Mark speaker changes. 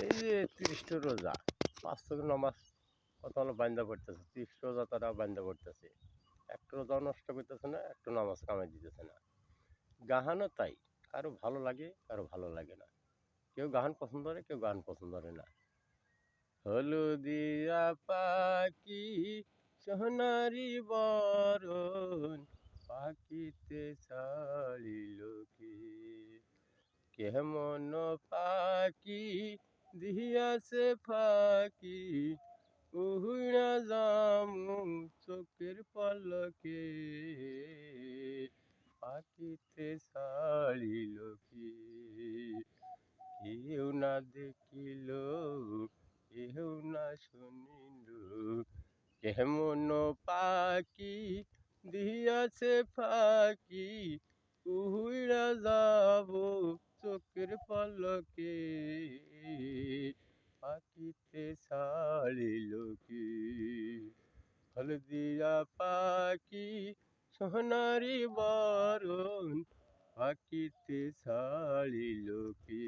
Speaker 1: এই যে ৩০টা রোজা ৫ ওয়াক্ত নামাজ কত হলো বান্দা পড়তেছে, ৩০ রোজা তারা বান্দা পড়তেছে, একটা রোজাও নষ্ট করতেছে না, একটা নামাজ কামাই দিতেছে না। গাহানও তাই, কারো ভালো লাগে কারো ভালো লাগে না, কেউ গাহান পছন্দ করে কেউ গান পছন্দ করে না। হলুদিয়া পাখি সোনারি বরণ পাখিতে ছাড়িল কি, কেমন পাখি দিয়াছে ফাঁকি উহুড়া যামু চোখের পলকে, পাখিতে ছাড়িল কি, কেউ না দেখিল কেউ না শুনিল, কেমন পাখি দিয়াছে ফাঁকি উহুড়া যাব চোখের পলকে, পাখিতে ছাড়িল কি। হলদিয়া পাখি সোনারি বরণ পাখিতে ছাড়িল কি।